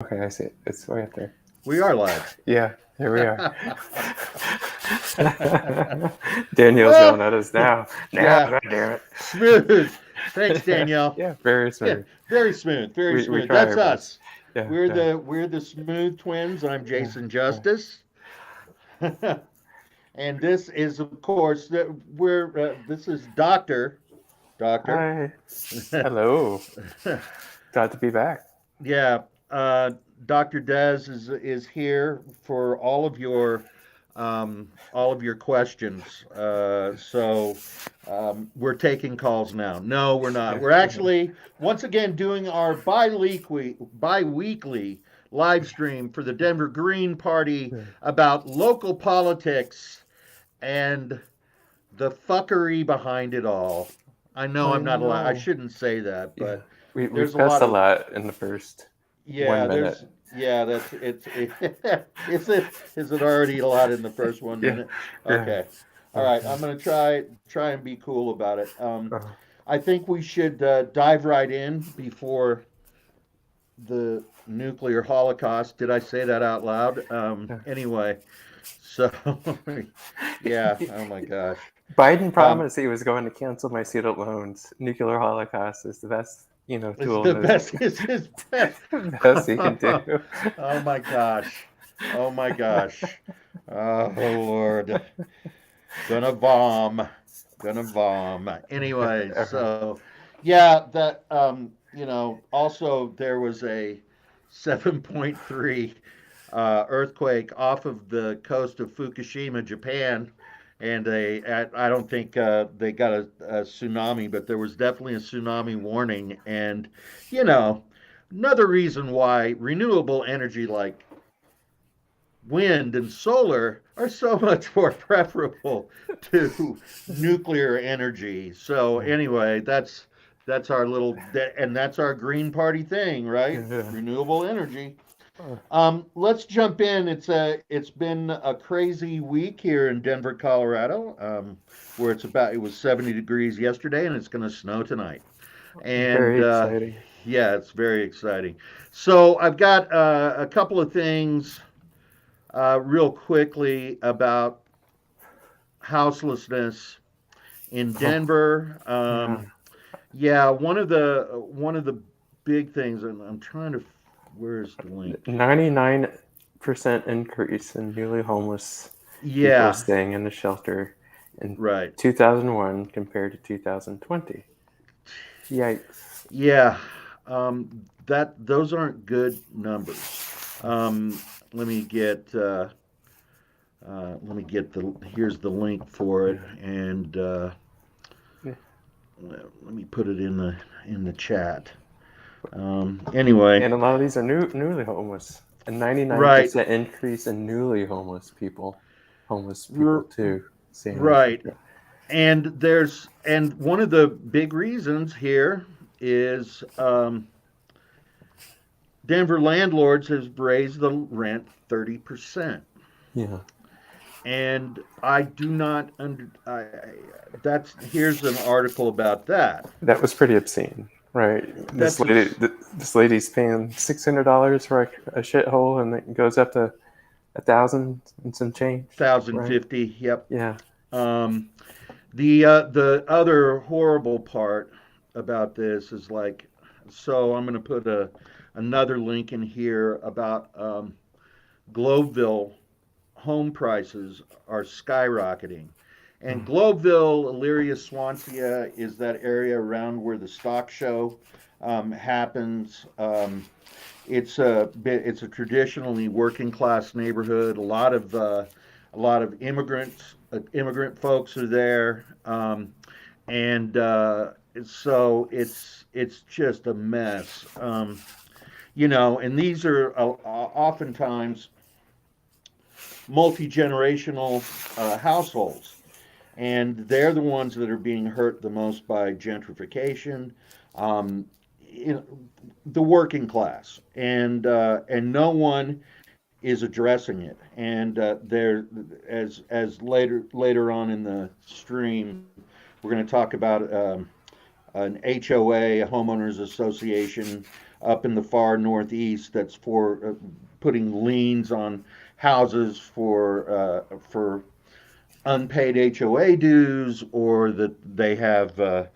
Okay, I see it. It's way up there. We are live. Yeah, here we are. Danielle's yelling at us now. Now, Yeah, God damn it. smooth. Thanks, Danielle. Yeah, very Yeah, smooth. very smooth, very We smooth. try That's our best. us. Yeah, We're yeah, the smooth twins. I'm yeah, Jason yeah. Justice, and this is, of course, this is Doctor. Hi. Hello. Glad to be back. Yeah, uh, Dr. Dez is here for all of your questions. We're taking calls now. No, we're not. Yeah, We're yeah, actually once again doing our bi-weekly live stream for the Denver Green Party yeah. about local politics and the fuckery behind it all. I know I I'm not allowed. I know. shouldn't say that, Yeah. but We there's a cussed lot a of lot in the first yeah, 1 minute. that's is it already a lot in the first one Yeah, minute? yeah. Okay. All right, Uh-huh. I'm gonna try and be cool about it. Uh-huh. I think we should dive right in before the nuclear holocaust. Did I say that out loud? Yeah. Anyway, so yeah, oh my gosh. Biden Um, promised he was going to cancel my student loans. Nuclear holocaust is the best, it's tool the in his best. It's his best. best he can do. Oh my gosh. Oh my gosh. Oh Lord. Gonna bomb. Gonna bomb. Anyway, so yeah, also there was a 7.3 earthquake off of the coast of Fukushima, Japan, and I don't think they got a tsunami, but there was definitely a tsunami warning, and you know, another reason why renewable energy like wind and solar are so much more preferable to nuclear energy. So anyway, that's our and that's our Green Party thing, right? Yeah. Renewable energy. Oh, Let's jump in. It's been a crazy week here in Denver, Colorado, where it was 70 degrees yesterday, and it's going to snow tonight. And very exciting. yeah, it's very exciting. So I've got a couple of things real quickly about houselessness in Oh, Denver. yeah. Yeah, one of the big things, and I'm trying to. Where's the link? 99% increase in newly homeless people Yeah, staying in the shelter in right. 2001 compared to 2020. Yikes. Yeah, that those aren't good numbers. Let me get the here's the link for it, Yeah. and Yeah. let me put it in the chat. Anyway, And a lot of these are newly homeless. A right, 99% increase in newly homeless people r- too, staying in the right, shelter. and one of the big reasons here is Denver landlords has raised the rent 30%. Yeah, And I do not under that's here's an article about that. that was pretty obscene, right? That's obs- This lady's paying $600 for a shithole, and it goes up to 1,000 and some change, right? 1050. Yep. Yeah. Um, the other horrible part about this is like, so I'm going to put another link in here about Globeville home prices are skyrocketing. And Mm. Globeville, Elyria, Swansea is that area around where the stock show happens. It's a traditionally working class neighborhood. A lot of immigrant folks are there, and so it's just a mess. And these are oftentimes multi generational households, and they're the ones that are being hurt the most by gentrification. Um, the working class, and no one is addressing it. And there, as later on in the stream, we're going to talk about an HOA, a homeowners association, up in the far northeast that's for putting liens on houses for unpaid HOA dues, or that they have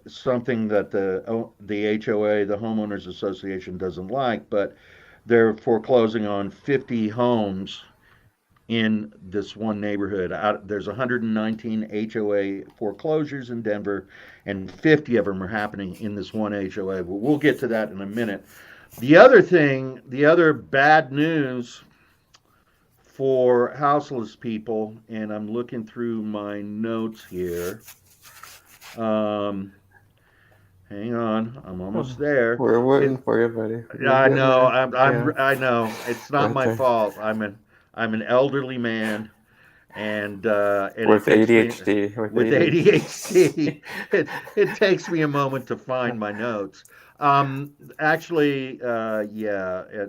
something that the HOA, the homeowners association, doesn't like, but they're foreclosing on 50 homes in this one neighborhood. There's 119 HOA foreclosures in Denver, and 50 of them are happening in this one HOA. We'll get to that in a minute. The other bad news for houseless people, and I'm looking through my notes here. Um, Hang on, I'm almost there. We're waiting It, for you, buddy. You're I getting know, there. Yeah, I know. It's not right my there. fault. I'm an elderly man, and it With takes me ADHD, with with ADHD. ADHD. It takes me a moment to find my notes. Actually, yeah,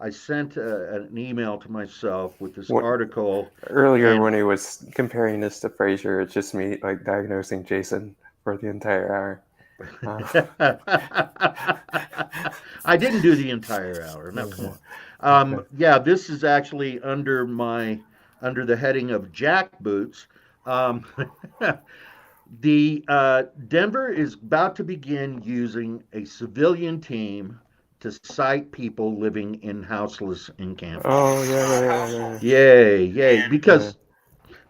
I sent an email to myself with this What, article, earlier and when he was comparing this to Frasier, it's just me like diagnosing Jason for the entire hour. Uh, I didn't do the entire hour. No, come yeah, on. okay. Yeah, this is actually under the heading of jackboots. Um, the Denver is about to begin using a civilian team to cite people living in houseless encampments. Oh yeah, yeah, yeah, yeah, Yay, yay! yeah.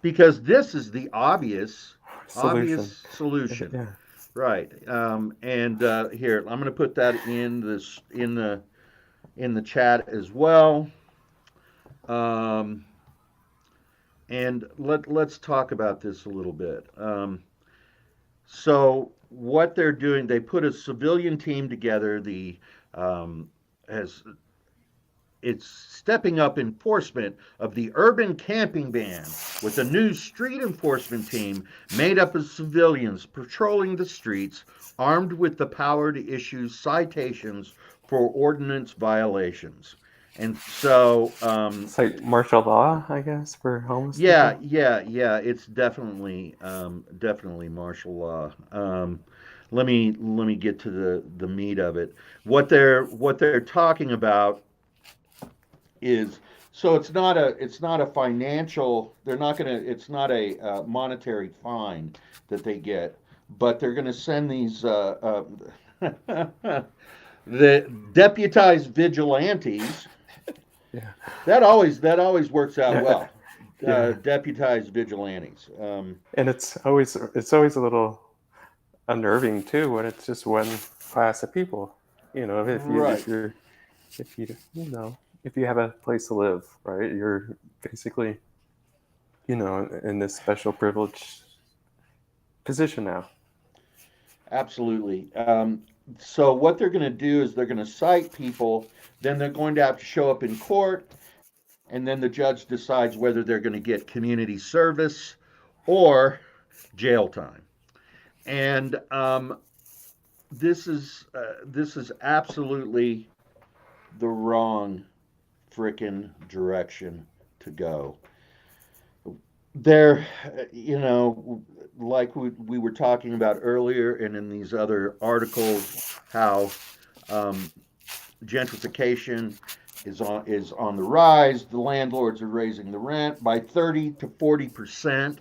Because this is the obvious Solution. solution. Yeah. Right. And here, I'm going to put that in the chat as well. Um, and let's talk about this a little bit. So what they're doing, they put a civilian team together. The as It's stepping up enforcement of the urban camping ban with a new street enforcement team made up of civilians patrolling the streets, armed with the power to issue citations for ordinance violations. And so, It's like martial law, I guess, for homeless yeah, people. yeah, it's definitely martial law. Let me get to the meat of it. What they're talking about is, so it's not a financial, they're not going to, it's not a monetary fine that they get, but they're going to send these the deputized vigilantes. Yeah. That always works out Yeah. well. Yeah. Deputized vigilantes. And it's always a little unnerving too when it's just one class of people. If you Right. if you're if you if you have a place to live, right? You're basically in this special privileged position now. Absolutely. So what they're going to do is they're going to cite people, then they're going to have to show up in court, and then the judge decides whether they're going to get community service or jail time. And this is absolutely the wrong frickin' direction to go. There, like we were talking about earlier, and in these other articles, how um, gentrification is on the rise. The landlords are raising the rent by 30 to 40%.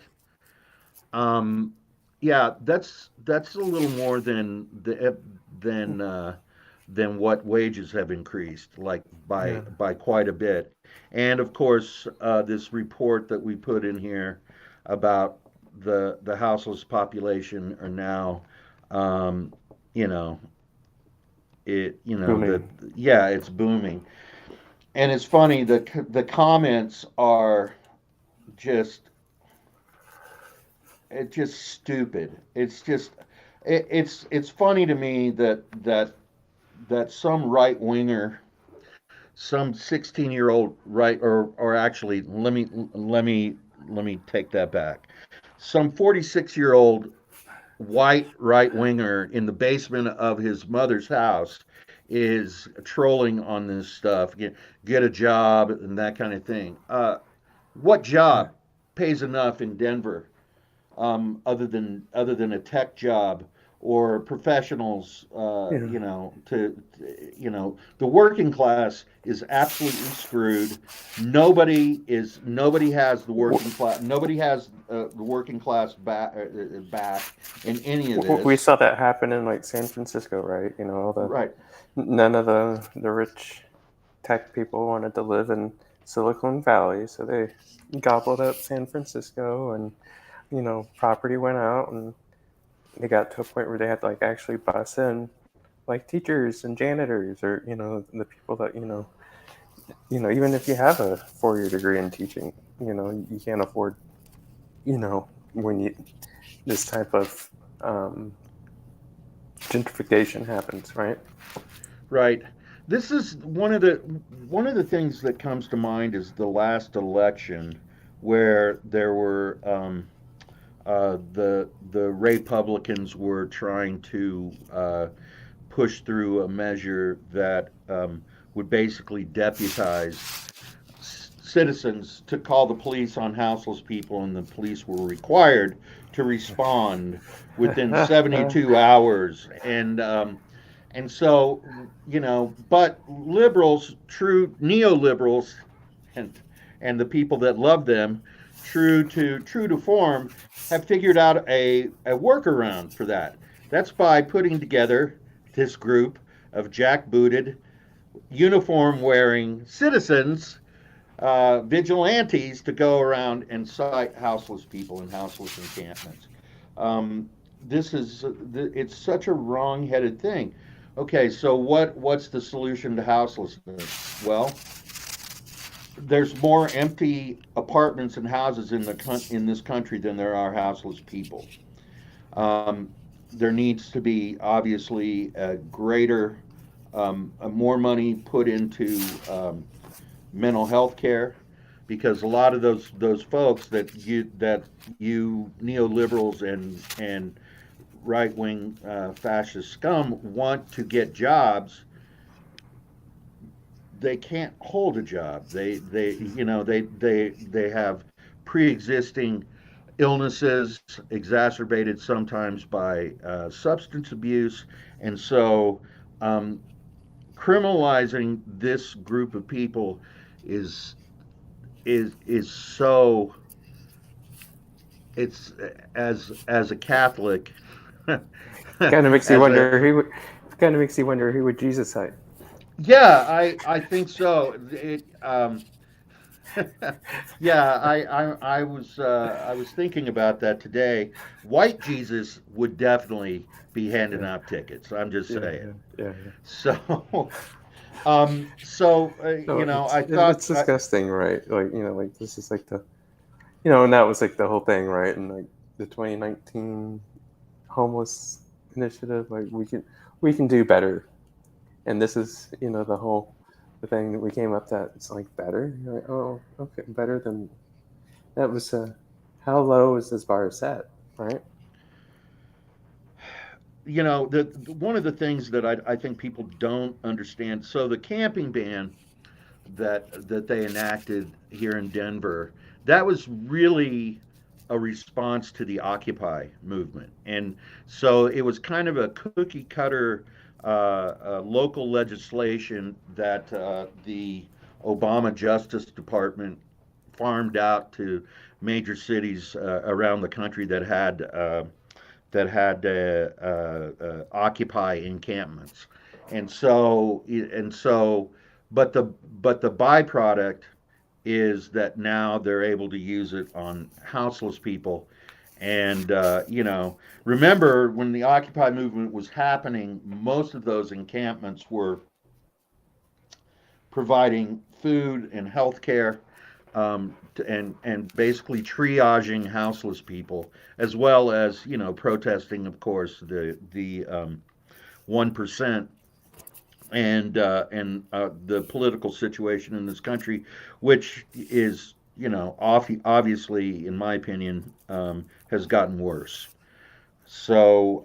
Um, yeah, that's a little more than than what wages have increased, like Yeah. by quite a bit. And of course, this report that we put in here about the houseless population are now, um, you know, the Booming. yeah, it's booming. And it's funny, the comments are just it's just stupid. It's funny to me that some right winger, some 16-year-old right, or actually let me take that back. Some 46-year-old white right winger in the basement of his mother's house is trolling on this stuff. Get a job and that kind of thing. What Yeah. job pays enough in Denver, other than a tech job or professionals, Yeah. the working class is absolutely screwed. Nobody has the working class. Nobody has the working class back in any of We this. saw that happen in like San Francisco, right? You know, all the Right, none of the rich tech people wanted to live in Silicon Valley, so they gobbled up San Francisco, and property went out, and they got to a point where they had to like actually bus in like teachers and janitors, or the people that even if you have a 4-year degree in teaching, you can't afford when you this type of um, gentrification happens, right? right. This is one of the things that comes to mind is the last election where there were the Republicans were trying to push through a measure that would basically deputize citizens to call the police on houseless people, and the police were required to respond within 72 hours. And so, but liberals, true neoliberals, and and the people that love them, true to form, have figured out a workaround for that. That's by putting together this group of jackbooted, uniform wearing citizens, vigilantes, to go around and cite houseless people in houseless encampments. Um, this is it's such a wrong-headed thing. Okay, so what's the solution to houselessness? Well, there's more empty apartments and houses in this country than there are houseless people. Um, there needs to be obviously a greater, more money put into mental health care, because a lot of those folks that you neoliberals and right wing fascist scum want to get jobs, they can't hold a job. They have pre-existing illnesses exacerbated sometimes by substance abuse, and so um, criminalizing this group of people is is so it's as a Catholic, Kind of makes you as a wonder who. Kind of makes you wonder who would Jesus cite. yeah, I think so. Yeah, I was thinking about that today. White Jesus would definitely be handing Yeah, out tickets. I'm just yeah, saying. yeah, yeah, yeah. So, No, I it's thought, disgusting, right? Like like this is like the and that was like the whole thing, right? And like the 2019 homeless initiative, like we can do better, and this is the thing that we came up that it's like better. You're like, oh, okay, better than that was. How low is this bar set, right? one of the things that I think people don't understand. So the camping ban that they enacted here in Denver, that was really a response to the Occupy movement. And so it was kind of a cookie cutter local legislation that the Obama Justice Department farmed out to major cities around the country that had Occupy encampments, and so, but the byproduct is that now they're able to use it on houseless people. And remember when the Occupy movement was happening, most of those encampments were providing food and health care, and basically triaging houseless people, as well as protesting, of course, the 1%, and the political situation in this country, which is obviously, in my opinion, has gotten worse. So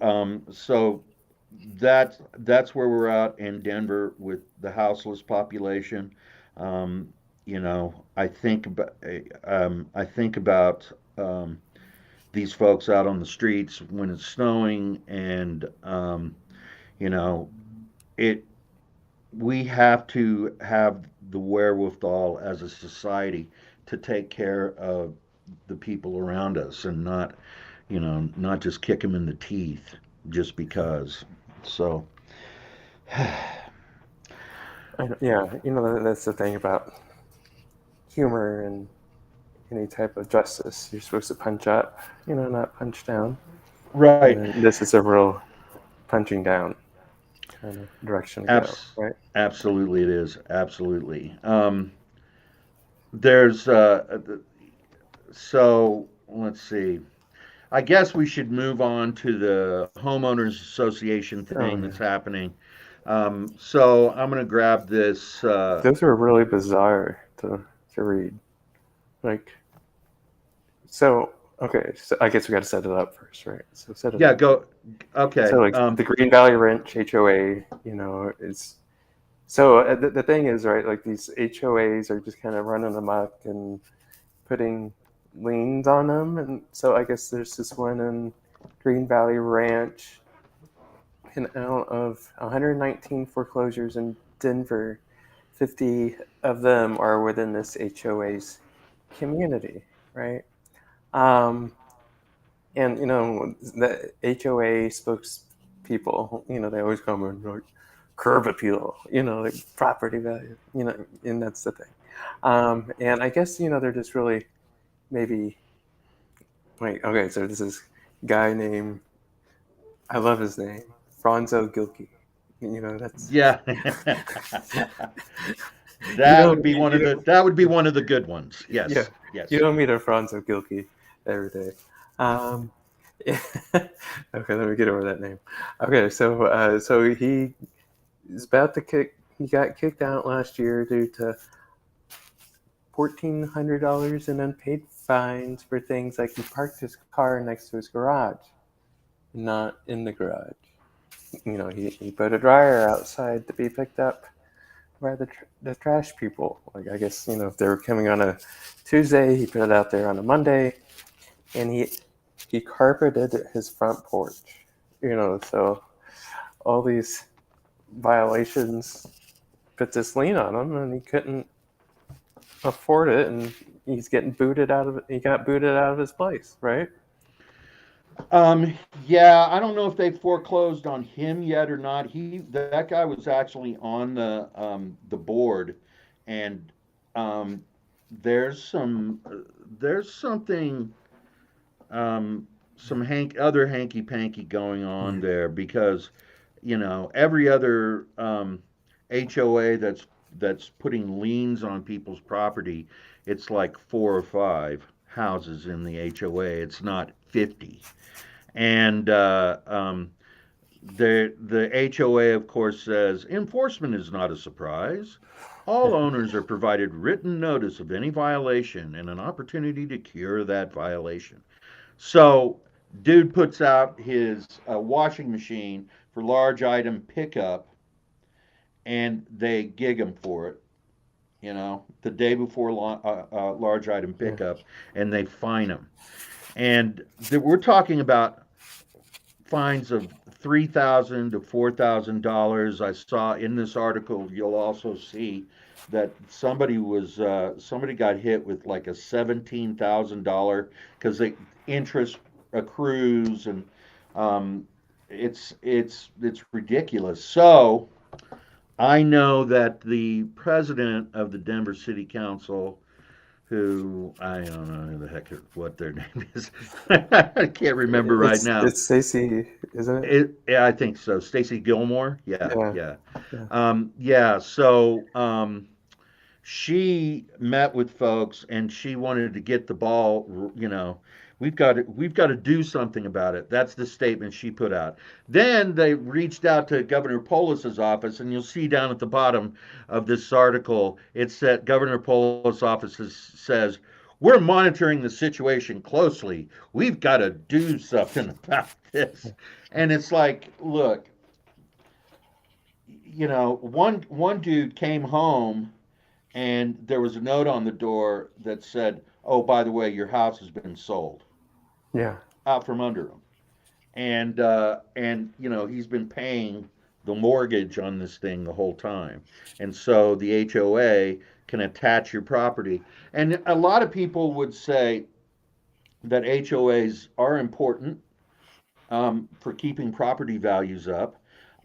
that's where we're at in Denver with the houseless population. I think about um, these folks out on the streets when it's snowing, and you know, it we have to have the wherewithal as a society to take care of the people around us and not, not just kick them in the teeth just because. So, Yeah, that's the thing about humor and any type of justice. You're supposed to punch up, not punch down. right. And this is a real punching down kind of direction to go, Abs- right? Absolutely, it is. Absolutely. There's so let's see. I guess we should move on to the homeowners association thing Oh that's yeah, happening. So I'm going to grab this. those are really bizarre to read. Like, so okay, so I guess we got to set it up first, right? So set it Yeah, up. go. So Okay. like the Green Valley Ranch HOA, is so the thing is, right, like these HOAs are just kind of running amok and putting liens on them, and so I guess there's this one in Green Valley Ranch, and out of 119 foreclosures in Denver, 50 of them are within this HOA's community, right? Um, and the HOA spokespeople, they always come in like curb appeal, like property value, and that's the thing. And I guess they're just really maybe wait. Okay, so this is a guy named, I love his name, Franzo Gilkey. That's Yeah. you That know would be you, one you of know the good ones. yeah, Yes. you Yes. don't meet a Franzo Gilkey every day. Um, okay, let me get over that name. Okay, so he is about to kick. He got kicked out last year due to $1,400 in unpaid fines for things like he parked his car next to his garage, not in the garage. He put a dryer outside to be picked up by the trash people. Like, I guess, if they were coming on a Tuesday, he put it out there on a Monday, and he carpeted his front porch. So all these violations put this lien on him, and he couldn't afford it, and he got booted out of his place, right? Yeah, I don't know if they foreclosed on him yet or not. That guy was actually on the board, and um, there's there's something some other hanky panky going on Yeah. there because every other HOA that's putting liens on people's property, it's like four or five houses in the HOA. It's not 50. And the HOA, of course, says enforcement is not a surprise. All owners are provided written notice of any violation and an opportunity to cure that violation. So, dude puts out his washing machine for large item pickup, and they gig him for it. The day before large item Yeah. pickup, and they fine him. And we're talking about fines of $3,000 to $4,000. I saw in this article. You'll also see that somebody got hit with like a $17,000 because the interest accrues, and um, it's ridiculous. So I know that the president of the Denver City Council, who I don't know who the heck what their name is, I can't remember right now. It's Stacy, isn't it? Yeah, I think so. Stacy Gilmore. Yeah, Yeah. yeah, Yeah. yeah. So she met with folks, and she wanted to get the ball. We've got to do something about it. That's the statement she put out. Then they reached out to Governor Polis's office, and you'll see down at the bottom of this article, it's that Governor Polis' office says, "We're monitoring the situation closely. We've got to do something about this." And it's like, look, one dude came home, and there was a note on the door that said, "Oh, by the way, your house has been sold." Yeah. out from under him. And he's been paying the mortgage on this thing the whole time, and so the HOA can attach your property. And a lot of people would say that HOAs are important for keeping property values up.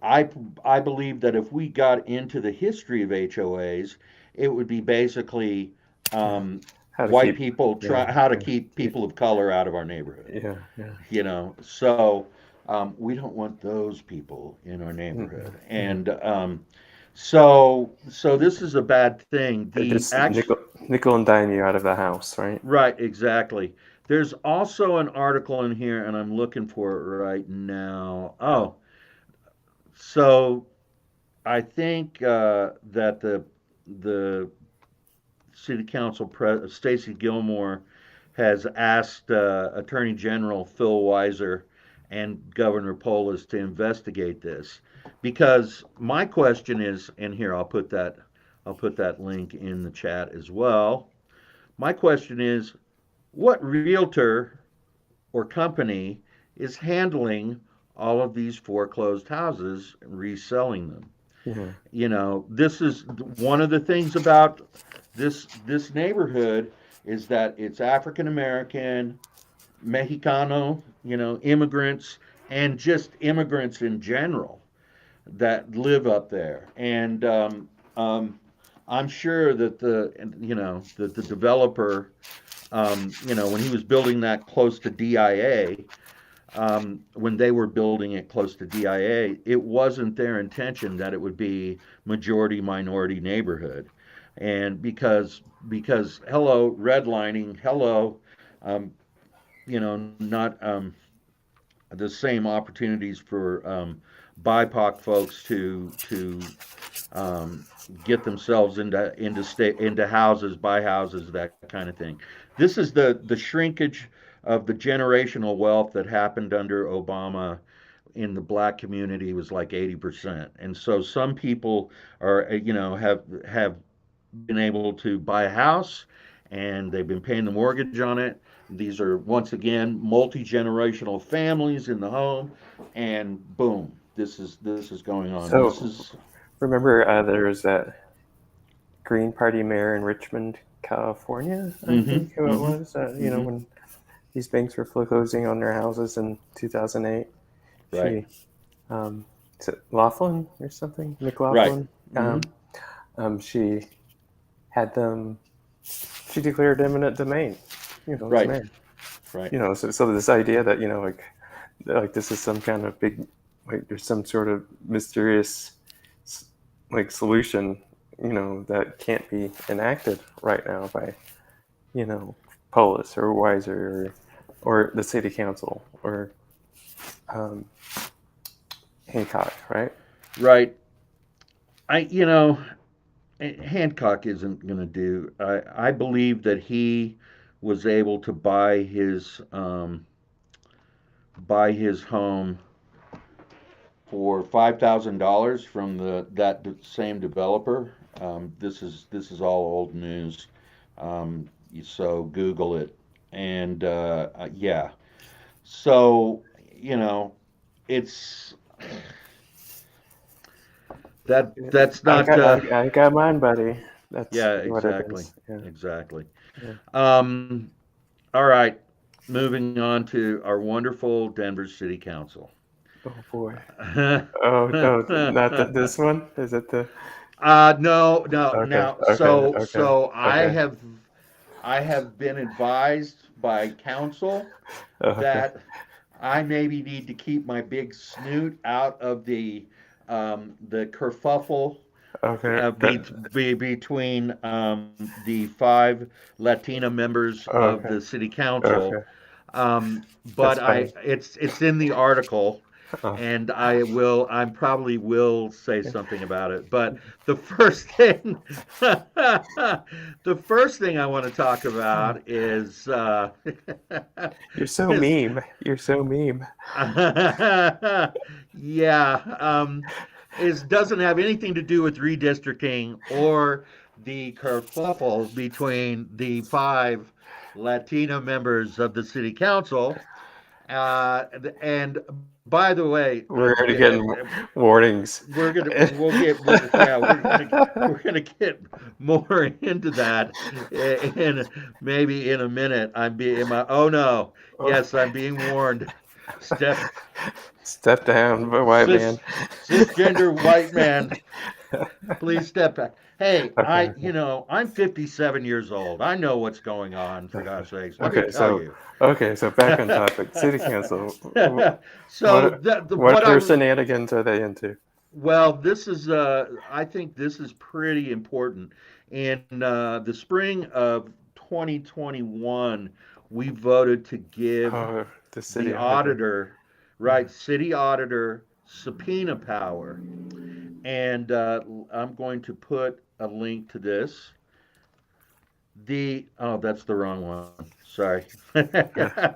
I I believe that if we got into the history of HOAs, it would be basically Yeah. um, How to white keep. people Yeah. try how to Yeah. keep Keep. people of color out of our neighborhood. Yeah. Yeah. So we don't want those people in our Mm-mm. neighborhood, Yeah. and so this is a bad thing. They The just act nickel and dime you out of the house, right? Right, exactly. There's also an article in here, and I'm looking for it right now. Oh, so I think that the city council Stacey Gilmore has asked Attorney General Phil Weiser and Governor Polis to investigate this, because my question is, and here I'll put that link in the chat as well. My question is, what realtor or company is handling all of these foreclosed houses and reselling them? Yeah. This is one of the things about this neighborhood, is that it's African American, Mexicano, immigrants, and just immigrants in general that live up there. And I'm sure that the developer, when he was building that close to DIA, when they were building it close to DIA, it wasn't their intention that it would be majority minority neighborhood, and because hello redlining, hello, um, not the same opportunities for BIPOC folks to um, get themselves into houses, buy houses, that kind of thing. This is the shrinkage of the generational wealth that happened under Obama in the black community, was like 80%. And so some people are, have been able to buy a house, and they've been paying the mortgage on it. These are, once again, multi-generational families in the home, and boom, this is going on. This So is remember, there was that Green Party mayor in Richmond, California, I mm-hmm, think who it mm-hmm, was. mm-hmm. When these banks were foreclosing on their houses in 2008, Right, she, is it Laughlin or something? right. McLaughlin. Mm-hmm. She had them. She declared eminent domain. As Right, mayor. right. So this idea that like this is some kind of big, like there's some sort of mysterious like solution, that can't be enacted right now by you know Polis or Weiser or the city council or um, Hancock, right? Right. I you know Hancock isn't going to do. I believe that he was able to buy his home for $5,000 from same developer. This is all old news, so Google it. And yeah, so you know, it's that's I not. got I got mine, buddy. That's Yeah, what it exactly, is. Yeah, exactly. yeah. All right, moving on to our wonderful Denver City Council. Oh boy. Oh no, not this one. Is it the? No, no. Okay, Now, okay, so okay, so I okay, have I have been advised by council okay, that I maybe need to keep my big snoot out of the kerfuffle okay. between the five Latina members of Okay, the city council. okay. That's But funny. it's in the article, Oh, and I probably will say something about it. But the first thing, the first thing I want to talk about is you're so is meme. You're so meme. yeah, is doesn't have anything to do with redistricting or the kerfuffle between the five Latino members of the city council. And by the way, We're already getting warnings. we're gonna get more into that in maybe in a minute. Oh no, yes, I'm being warned. Step Step down, white man. cisgender white man, please step back. Hey, Okay. I'm 57 years old. I know what's going on, for Okay. God's sakes. Let me Okay. tell So, you. okay. So back on topic. City council. So What other shenanigans are they into? well, this is I think this is pretty important. In the spring of 2021, we voted to give Oh, the the city auditor. auditor, Yeah. right, city auditor subpoena power. And I'm going to put a link to this. Oh, that's the wrong one. Sorry. Yeah.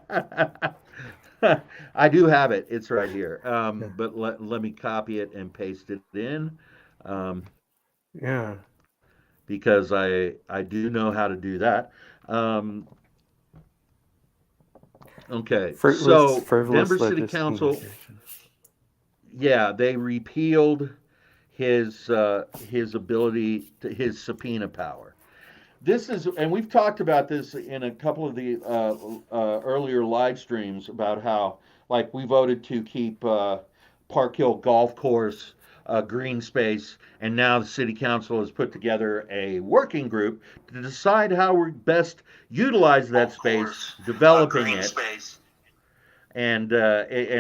I do have it. It's right here. Yeah. But let me copy it and paste it in, um, Yeah. because I do know how to do that. Um, okay, so Denver Frivolous City Council, legislation. yeah, they repealed his ability to his subpoena power. This is, and we've talked about this in a couple of the earlier live streams about how, like, we voted to keep Park Hill Golf Course green space, and now the city council has put together a working group to decide how we best utilize that space, developing it, and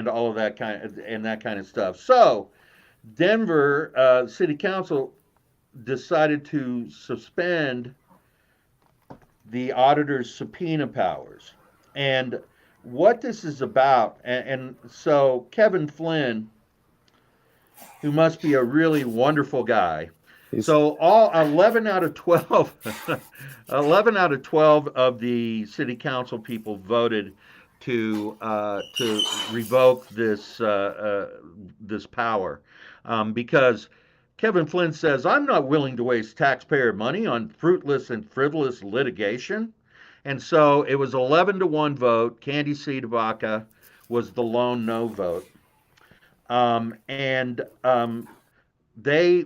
all of that kind of stuff. So Denver City Council decided to suspend the auditor's subpoena powers. And what this is about, and so Kevin Flynn, who must be a really wonderful guy. He's So all 11 out of 12, 11 out of 12 of the city council people voted to revoke this power, because Kevin Flynn says, I'm not willing to waste taxpayer money on fruitless and frivolous litigation. And so it was 11 to 1 vote. Candy C. Tobacco was the lone no vote. And they're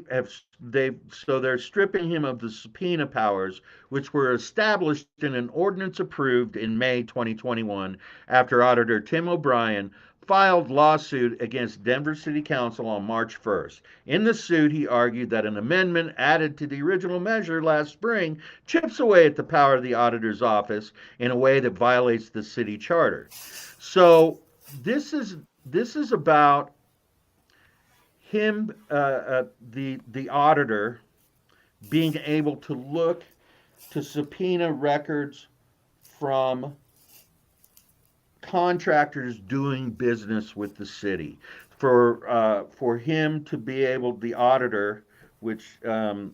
stripping him of the subpoena powers, which were established in an ordinance approved in May 2021 after Auditor Tim O'Brien filed lawsuit against Denver City Council on March 1st. In the suit, he argued that an amendment added to the original measure last spring chips away at the power of the auditor's office in a way that violates the city charter. So this is about him, the auditor, being able to look to subpoena records from contractors doing business with the city, for him to be able, the auditor, which I'll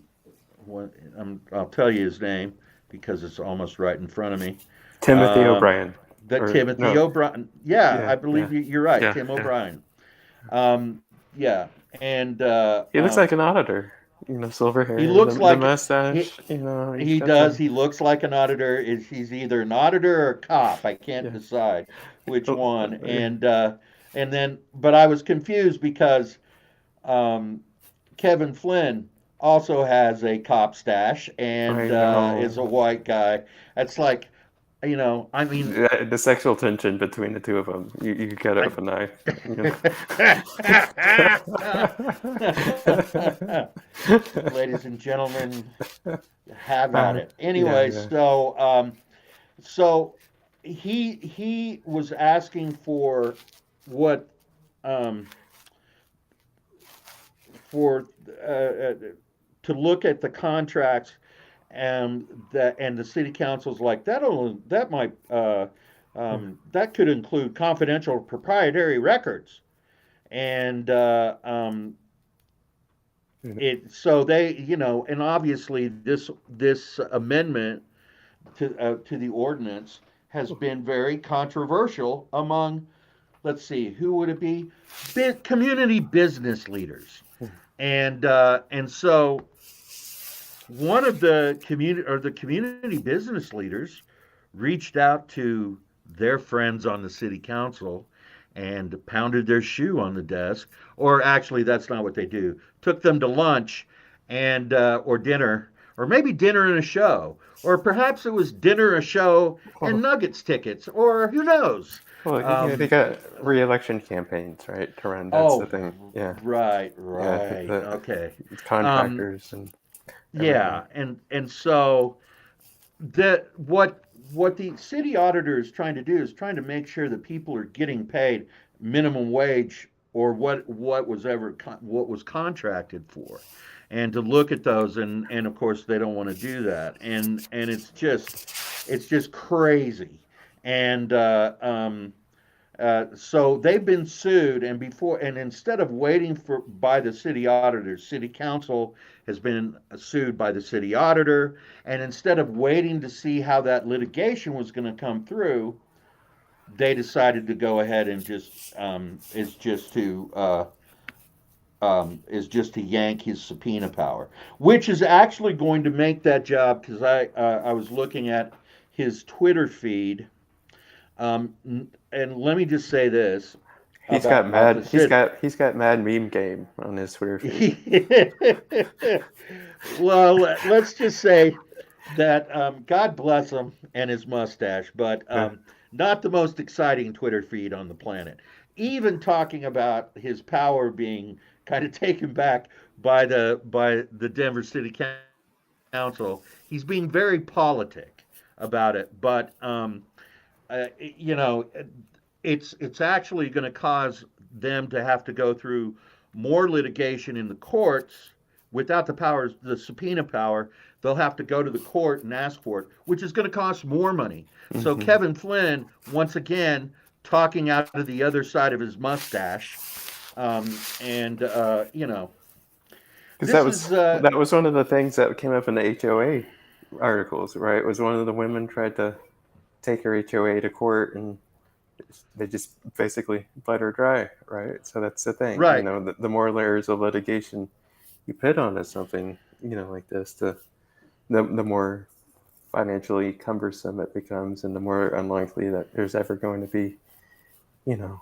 tell you his name because it's almost right in front of me. Timothy Um, O'Brien. the Or Timothy no. O'Brien. Yeah, Yeah. I Yeah. believe you're right, Yeah. Tim Yeah. O'Brien. Yeah, and He looks like an auditor. Silver he hair, looks the like he mustache. He's he got does. the. He looks like an auditor. He's either an auditor or a cop. I can't Yeah. decide which Oh, one. And then, but I was confused because um, Kevin Flynn also has a cop stash and I is a know. white guy. It's like, I mean, The sexual tension between the two of them. You cut it I, with a knife. ladies and gentlemen, have at uh, it. yeah. Anyway, Yeah. so he was asking for what, um, for to look at the contracts, and the city council's like, that might that could include confidential proprietary records. And Yeah. it so they, and obviously this amendment to the ordinance has been very controversial among, let's see, who would it be? Community business leaders. And so one of the community business leaders reached out to their friends on the city council and pounded their shoe on the desk. Or actually, that's not what they do. Took them to lunch and or dinner, or maybe dinner and a show, or perhaps it was dinner, a show, and Well, Nuggets tickets, or who knows. they Um, got re-election campaigns, right, to run. That's the oh, thing. Yeah, right, yeah. right, The okay. Um, contractors and everything. yeah, and so that what the city auditor is trying to do is trying to make sure that people are getting paid minimum wage or what was contracted for, and to look at those, and of course they don't want to do that, and it's just crazy, and so they've been sued, and instead of waiting for by the city auditor, city council has been sued by the city auditor, and instead of waiting to see how that litigation was going to come through, they decided to go ahead and just is just to yank his subpoena power, which is actually going to make that job because I was looking at his Twitter feed, and let me just say this He's got about the mad. city. He's got mad meme game on his Twitter feed. Well, let's just say that God bless him and his mustache, but Yeah. not the most exciting Twitter feed on the planet. Even talking about his power being kind of taken back by the Denver City Council, he's being very politic about it. But you know, it's actually going to cause them to have to go through more litigation in the courts without the powers, the subpoena power. They'll have to go to the court and ask for it, which is going to cost more money. So Hmm. Kevin Flynn, once again, talking out of the other side of his mustache, and Because this is that was one of the things that came up in the HOA articles, right? It was one of the women tried to take her HOA to court, and they just basically let her dry, right? So that's the thing, right. the more layers of litigation you put onto something, like this, the more financially cumbersome it becomes, and the more unlikely that there's ever going to be, you know,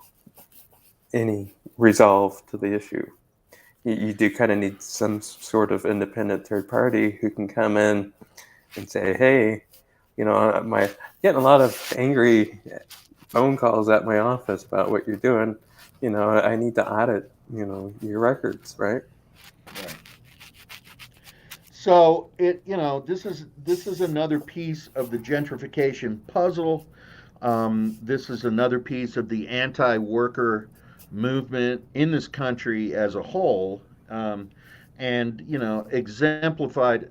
any resolve to the issue. You do kind of need some sort of independent third party who can come in and say, hey, my getting a lot of angry phone calls at my office about what you're doing. I need to audit, your records, right? Right. So this is another piece of the gentrification puzzle. This is another piece of the anti-worker movement in this country as a whole, and exemplified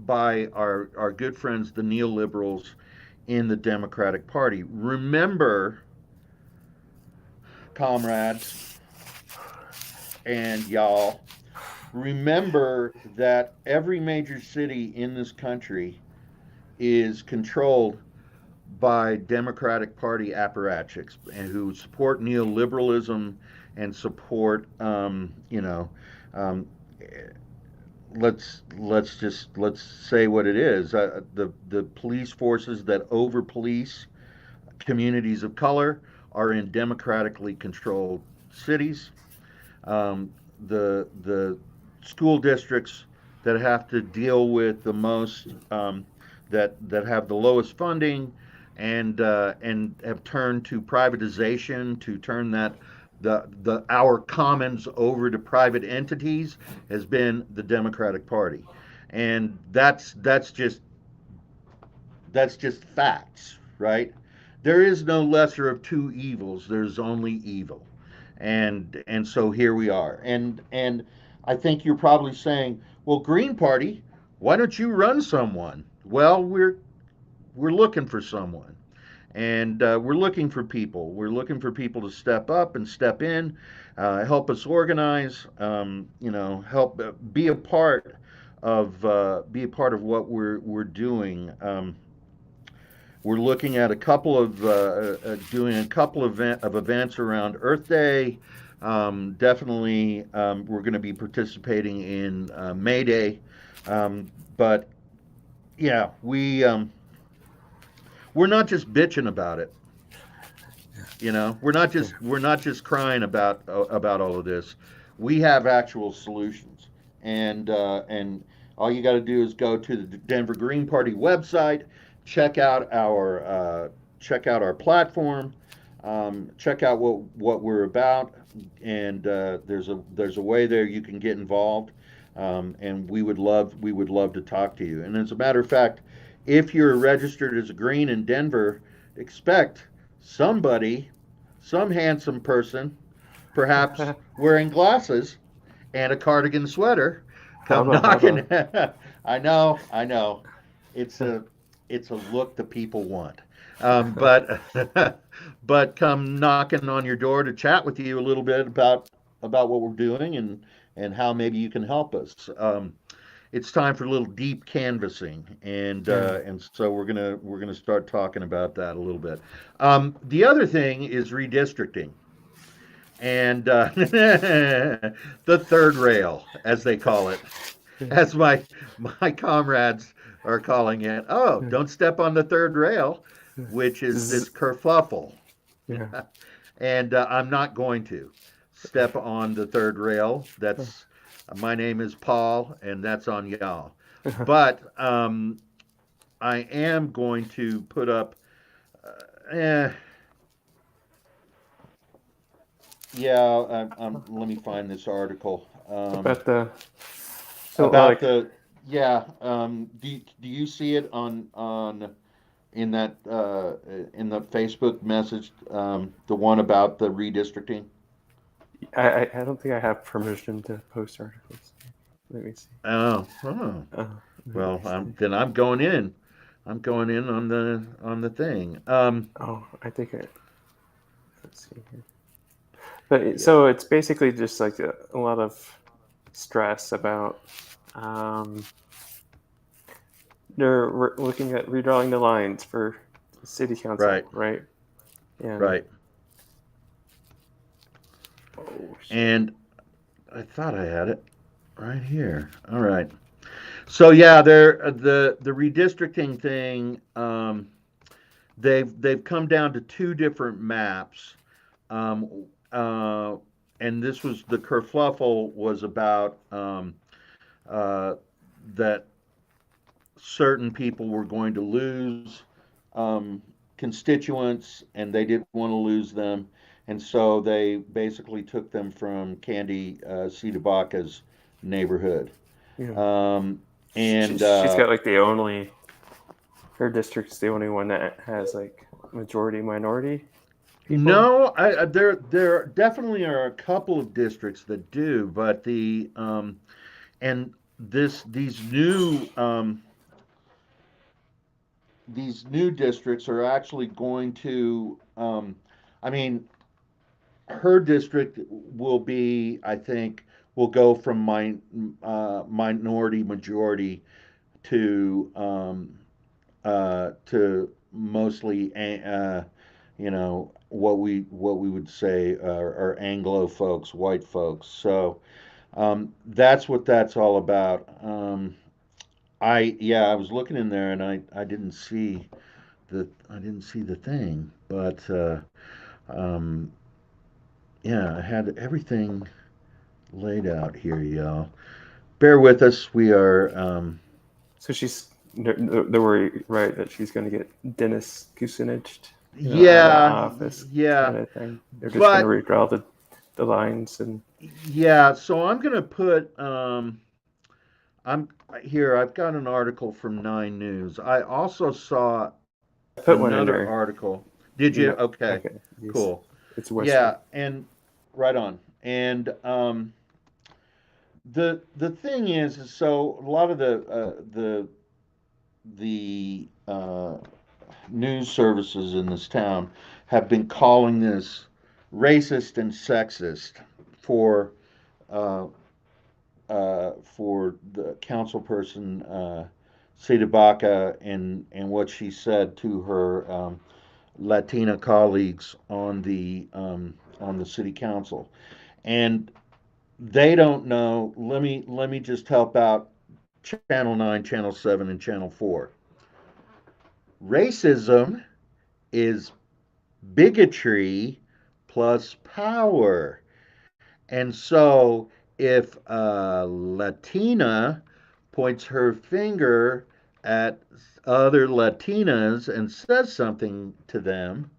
by our good friends the neoliberals in the Democratic Party. Remember, comrades and y'all, remember that every major city in this country is controlled by Democratic Party apparatchiks and who support neoliberalism and support, um, let's say what it is. The police forces that over police communities of color are in democratically controlled cities. The school districts that have to deal with the most that have the lowest funding and have turned to privatization to turn that the our commons over to private entities has been the Democratic Party, and that's just facts, right? There is no lesser of two evils. There's only evil, and so here we are. And I think you're probably saying, well, Green Party, why don't you run someone? Well, we're looking for someone, and we're looking for people. We're looking for people to step up and step in, help us organize. Help be a part of what we're doing. We're looking at a couple of doing a couple of events around Earth Day. Definitely, we're going to be participating in May Day. But yeah, we're not just bitching about it. You know, Yeah. we're not just crying about all of this. We have actual solutions, and all you got to do is go to the Denver Green Party website, check out our check out our platform, check out what we're about, and there's a way there you can get involved, and we would love to talk to you. And as a matter of fact, if you're registered as a Green in Denver, expect somebody, some handsome person, perhaps wearing glasses and a cardigan sweater, come Hubba hubba. knocking. I know. It's a it's a look the people want. But but come knocking on your door to chat with you a little bit about what we're doing and how maybe you can help us. It's time for a little deep canvassing, Yeah. and so we're gonna start talking about that a little bit. The other thing is redistricting, and the third rail, as they call it, Yeah. as my comrades are calling it. Oh, Yeah. don't step on the third rail, which is this Zzz. kerfuffle, Yeah. and I'm not going to step on the third rail. That's my name is Paul, and that's on y'all. But I am going to put up. Eh, yeah, let me find this article About the so about like the. Yeah, do you see it on in the Facebook message, the one about the redistricting? I don't think I have permission to post articles. Let me see. Oh, oh. Let me Well, see. then I'm going in. I'm going in on the thing. Oh, I think I let's see here. But Yeah, so it's basically just like a lot of stress about um, they're looking at redrawing the lines for city council, right, right? And right. oh shit, And I thought I had it right here. All right. So yeah, the redistricting thing. They've come down to two different maps, um, uh, and this was the kerfluffle was about uh, that certain people were going to lose constituents, and they didn't want to lose them, and so they basically took them from Candy Sidabaka's neighborhood. yeah. Um, and She's got like the only her district's the only one that has like majority minority people. No, there definitely are a couple of districts that do, but and this these new districts are actually going to I mean her district will be, I think, will go from minority majority to mostly you know what we would say are Anglo folks, white folks. So that's what that's all about. I was looking in there and I didn't see I didn't see the thing, but um, yeah, I had everything laid out here, y'all. Bear with us. We are So she's they're worried, right, that she's going to get Dennis Kucinich, out of yeah, office yeah, kind of thing. They're just going to but redraw the lines and yeah. So I'm gonna put I'm here. I've got an article from Nine News. I also saw I put one in another there. article. Did You you? know, Okay, okay, cool. it's Western. Yeah, and right on. And the thing is so a lot of the news services in this town have been calling this racist and sexist for uh, for the council person Sita Baca and what she said to her Latina colleagues on the city council, and they don't know. Let me just help out. Channel 9, Channel 7, and Channel 4. Racism is bigotry plus power. And so if a Latina points her finger at other Latinas and says something to them,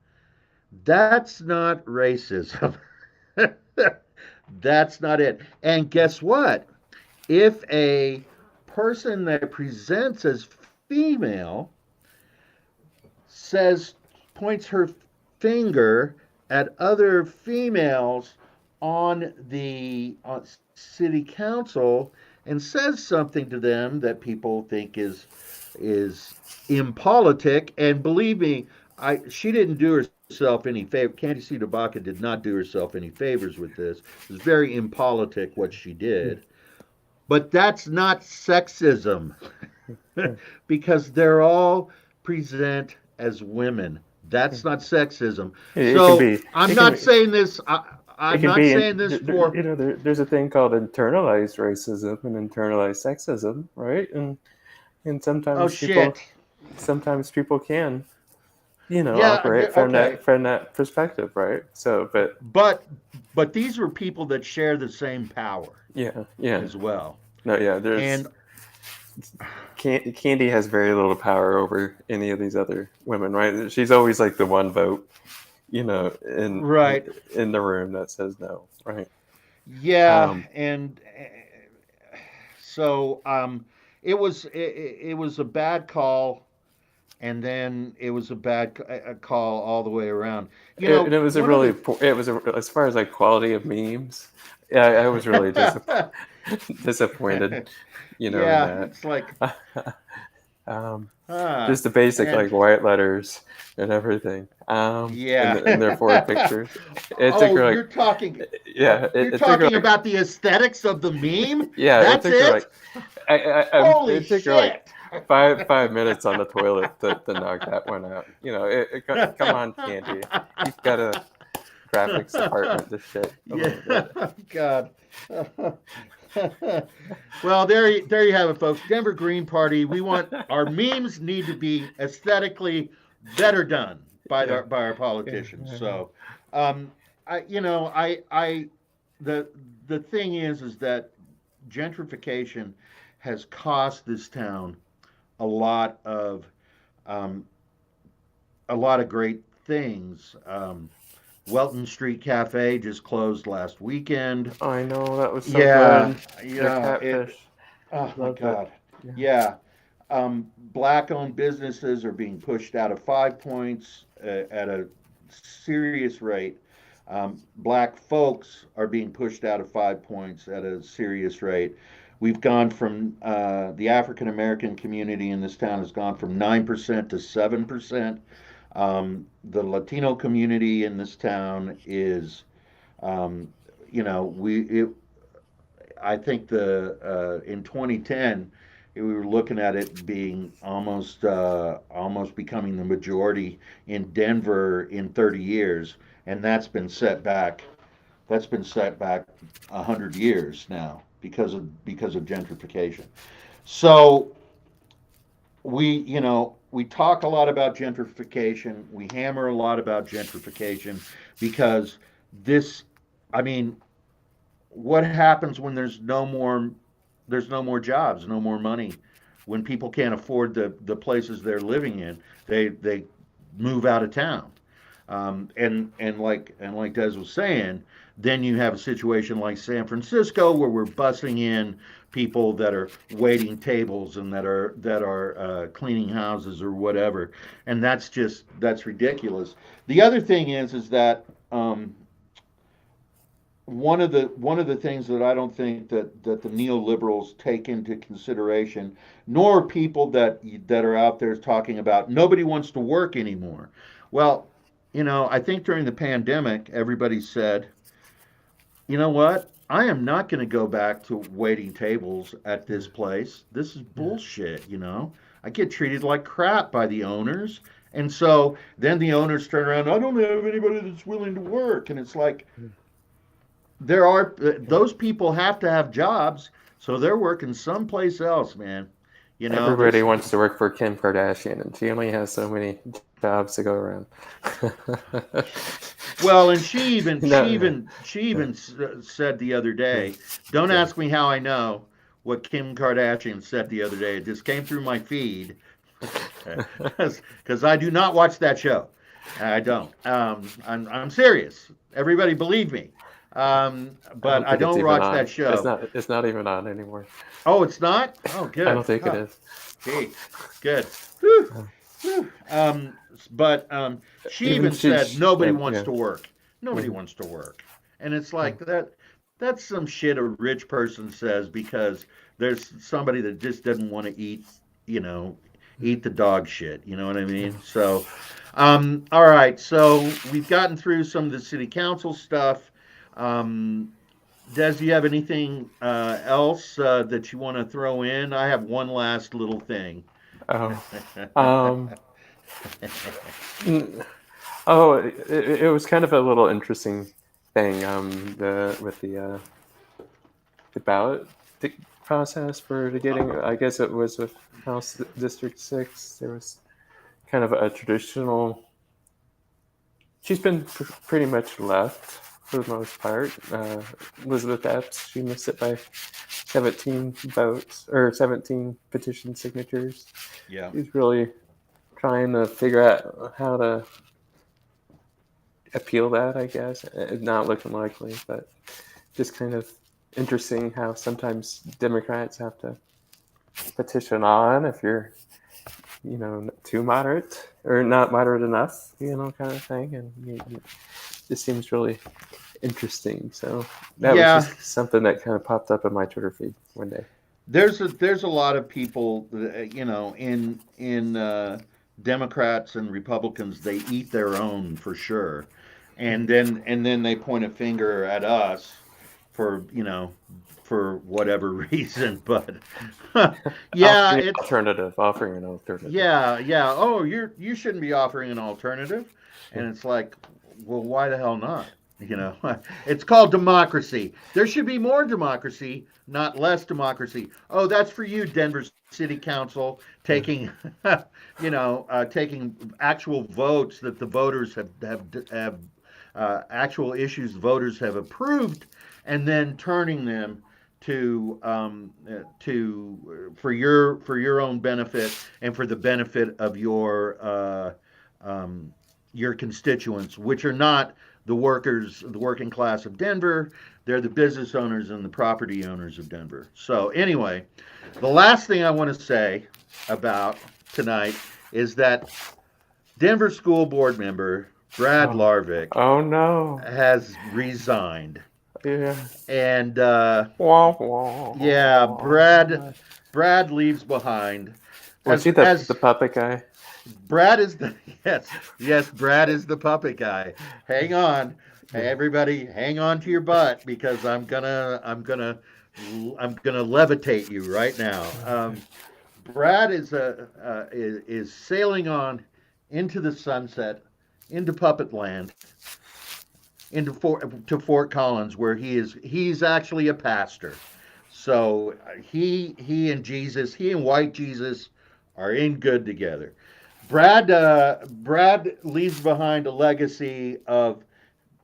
that's not racism. That's not it. And guess what? If a person that presents as female says, points her finger at other females on the city council and says something to them that people think is impolitic. And believe me, she didn't do herself any favor. Candy C. DeBaca did not do herself any favors with this. It was very impolitic what she did. But that's not sexism because they're all present as women. That's not sexism. It can So be. I'm It can. not saying this. It I'm can not be. saying this for. There's a thing called internalized racism and internalized sexism, right? And Oh shit. sometimes people can, Yeah. operate Okay. from that perspective, right? So, but But these were people that share the same power yeah, yeah, as well. no, yeah. There's And Candy has very little power over any of these other women, right? She's always like the one vote, right. in the room that says no, right? Yeah. Um, And so it was a bad call, and then it was a bad call all the way around. and it was a One of really, the it was as far as like quality of memes. Yeah, I was really disappointed, in yeah, that. it's like um, huh, just the basic and like white letters and everything. yeah. In their forward pictures. It took Oh, her like, yeah, you're it took her talking like, about the aesthetics of the meme. yeah, it That's took her it. like, Holy it took her like shit. 5 minutes on the toilet to knock that one out. Come on, Candy, you've got a graphics department to shit a Yeah, little bit. God. Well, there you have it, folks. Denver Green Party. We want our memes need to be aesthetically better done Yeah, by our yeah, politicians. yeah. So, I the thing is that gentrification has cost this town a lot of um, a lot of great things. Welton Street Cafe just closed last weekend. I know that was so Yeah, good. Their yeah. It. catfish, Oh my loved it. God. Yeah. Yeah. Black-owned businesses are being pushed out of Five Points at a serious rate. Black folks are being pushed out of Five Points at a serious rate. We've gone from the African American community in this town has gone from 9% to 7%. The Latino community in this town is, um, we I think the in 2010 we were looking at it being almost becoming the majority in Denver in 30 years, and That's been set back 100 years now because of gentrification. So we talk a lot about gentrification. We hammer a lot about gentrification because this, I mean, what happens when there's no more jobs, no more money, when people can't afford the places they're living in, they move out of town. And like Des was saying, then you have a situation like San Francisco where we're busing in people that are waiting tables and that are cleaning houses or whatever, and that's ridiculous. The other thing is that one of the things that I don't think that the neoliberals take into consideration, nor people that are out there talking about nobody wants to work anymore. Well, I think during the pandemic, everybody said, you know what? I am not going to go back to waiting tables at Yeah, this place. This is yeah, bullshit. I get treated like crap by the owners. And so then the owners turn around, I don't have anybody that's willing to work. And it's like, there are yeah, those people have to have jobs, so they're working someplace else, man. You know, Everybody there's wants to work for Kim Kardashian, and she only has so many jobs to go around. well, and she even she No, even she even said the other day. Don't yeah. ask me how I know what Kim Kardashian said the other day. It just came through my feed because I do not watch that show. I don't. I'm serious. Everybody believe me. I But don't I think it's don't even watch on. that show. It's not even on anymore. Oh, it's not. Oh, I good. don't think it Huh. is. Gee, good. Whew, Uh, whew. But she Even even said she, nobody wants yeah. to work. Nobody Hmm. wants to work, and it's like that. That's some shit a rich person says because there's somebody that just doesn't want to eat, you know, eat the dog shit. You know what I mean? So, all right. So we've gotten through some of the city council stuff. Um, Des, do you have anything else that you want to throw in? I have one last little thing. Oh, um, oh, it was kind of a little interesting thing. With the ballot process for the getting. I guess it was with House District 6. There was kind of a traditional. She's been pretty much left for the most part. Elizabeth Epps, she missed it by 17 votes or 17 petition signatures. Yeah. She's really trying to figure out how to appeal that, I guess. Not looking likely, but just kind of interesting how sometimes Democrats have to petition on if you're, too moderate or not moderate enough, kind of thing. And this seems really interesting. So that was Yeah, just something that kind of popped up in my Twitter feed one day. there's a lot of people, in Democrats and Republicans. They eat their own for sure, and then they point a finger at us for for whatever reason. But yeah, it's Offering an alternative. yeah. Oh, you shouldn't be offering an alternative, and it's like, well, why the hell not? You know, it's called democracy. There should be more democracy, not less democracy. Oh, that's for you, Denver City Council, taking, taking actual votes that the voters have actual issues voters have approved, and then turning them for your own benefit and for the benefit of your constituents, which are not the workers, the working class of Denver. They're the business owners and the property owners of Denver. So anyway, the last thing I want to say about tonight is that Denver school board member Brad Oh, Larvick oh no. has resigned. Yeah. And Wah, yeah, wah. Brad leaves behind Was as he the as puppet guy? Brad is the yes, Brad is the puppet guy. Hang on. Hey, everybody, hang on to your butt because I'm gonna levitate you right now. Brad is sailing on into the sunset, into puppet land, to Fort Collins, where he's actually a pastor. So he and Jesus, he and White Jesus, are in good together. Brad leaves behind a legacy of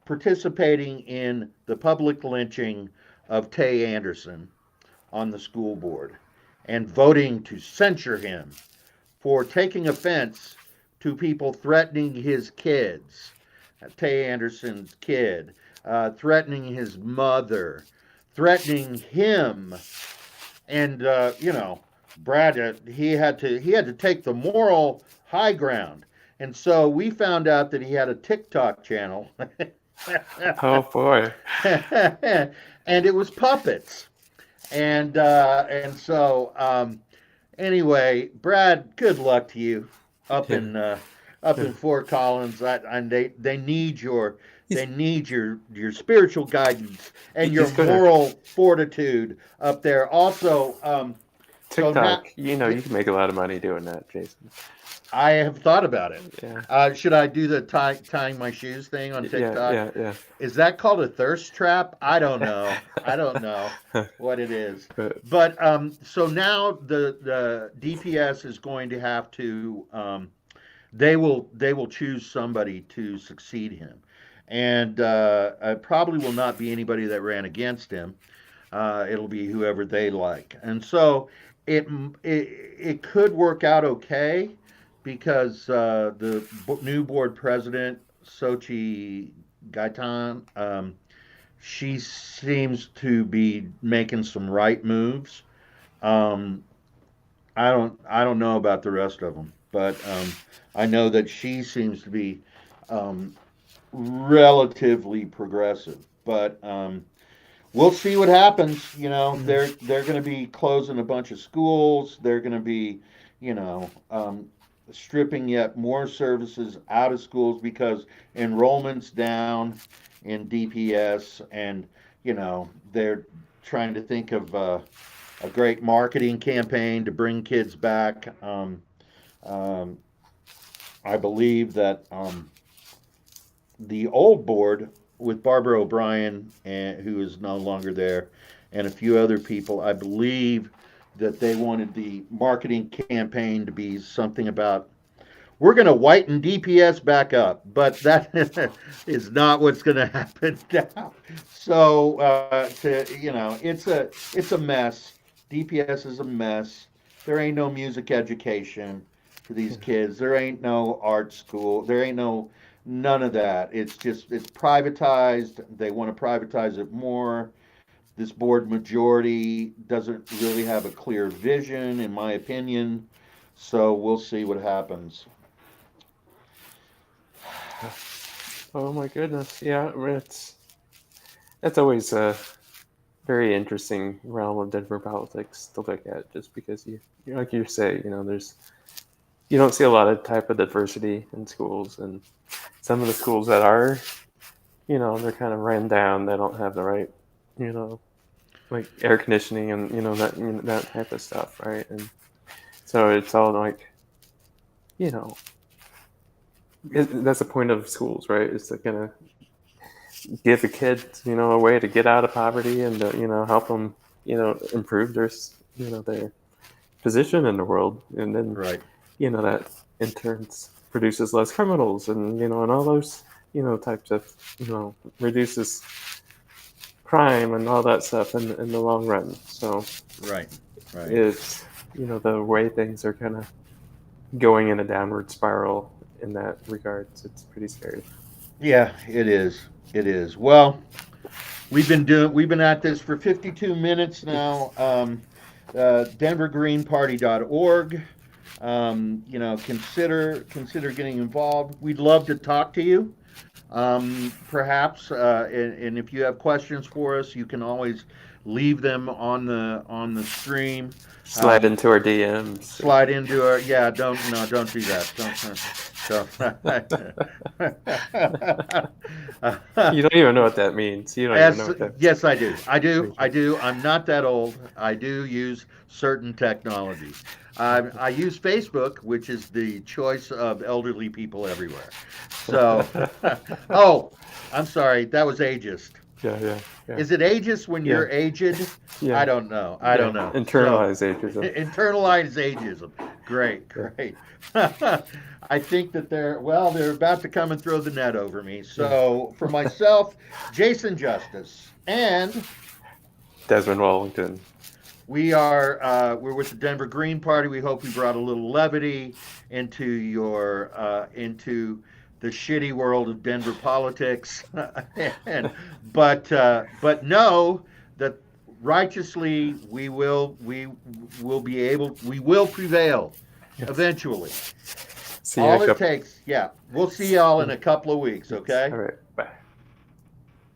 participating in the public lynching of Tay Anderson on the school board and voting to censure him for taking offense to people threatening his kids, Tay Anderson's kid, threatening his mother, threatening him, and Brad, he had to take the moral high ground, and so we found out that he had a TikTok channel, Oh boy. and it was puppets, and so anyway, Brad, good luck to you up Yeah. in Yeah. Fort Collins. And they need your He's your spiritual guidance and your he's gonna moral fortitude up there. Also, So now, TikTok, you know, yeah, you can make a lot of money doing that, Jason. I have thought about it. Yeah, Should I do the tying my shoes thing on yeah, TikTok? yeah, yeah. Is that called a thirst trap? I don't know. I don't know what it is. But But so now the DPS is going to have to they will choose somebody to succeed him, and it probably will not be anybody that ran against him. It'll be whoever they like, and so it it could work out okay because the new board president Sochi Gaitan, she seems to be making some right moves. Um, I don't know about the rest of them, but I know that she seems to be um, relatively progressive. But we'll see what happens. You know, mm, they're going to be closing a bunch of schools. They're going to be, stripping yet more services out of schools because enrollment's down in DPS, and they're trying to think of a great marketing campaign to bring kids back. Um, I believe that the old board with Barbara O'Brien, who is no longer there, and a few other people, I believe that they wanted the marketing campaign to be something about we're going to whiten DPS back up, but that is not what's going to happen now. So, it's a mess. DPS is a mess. There ain't no music education for these kids. There ain't no art school. There ain't none of that. It's privatized. They want to privatize it more. This board majority doesn't really have a clear vision, in my opinion. So we'll see what happens. oh my goodness, yeah, it's always a very interesting realm of Denver politics to look at, just because like you say, you don't see a lot of type of diversity in schools, and some of the schools that are, they're kind of ran down. They don't have the right, you know, like air conditioning and that type of stuff, right? And so it's all like, you know, that's the point of schools, right? It's to kind of give a kid, a way to get out of poverty and to, help them, improve their position in the world, and then Right. that in turn produces less criminals, and and all those types of reduces crime and all that stuff in the long run. So Right. Right. it's the way things are kind of going in a downward spiral in that regards. It's pretty scary. Yeah, it is. It is. Well, we've been at this for 52 minutes now. DenverGreenParty.org. Consider getting involved. We'd love to talk to you. Perhaps, and if you have questions for us, you can always leave them on the stream. Slide Um, into our DMs. slide into our yeah. Don't do that. You don't even know what that means. You don't even know Yes, what that yes, I do. I do. means. I do. I'm not that old. I do use certain technology. I use Facebook, which is the choice of elderly people everywhere. So, oh, I'm sorry. That was ageist. Yeah, yeah, yeah, Is it ageist when yeah, you're aged? I yeah, don't know. I yeah. don't know. So, Internalized ageism. internalized ageism. Great, Yeah, great. I think that they're about to come and throw the net over me. yeah. So, for myself, Jason Justice, and Desmond Wallington. we're with the Denver Green Party. We hope we brought a little levity into the shitty world of Denver politics, and but know that righteously we will prevail Yes. eventually. See you in a All it couple. takes, yeah. We'll see y'all in a couple of weeks. Okay. All right. Bye.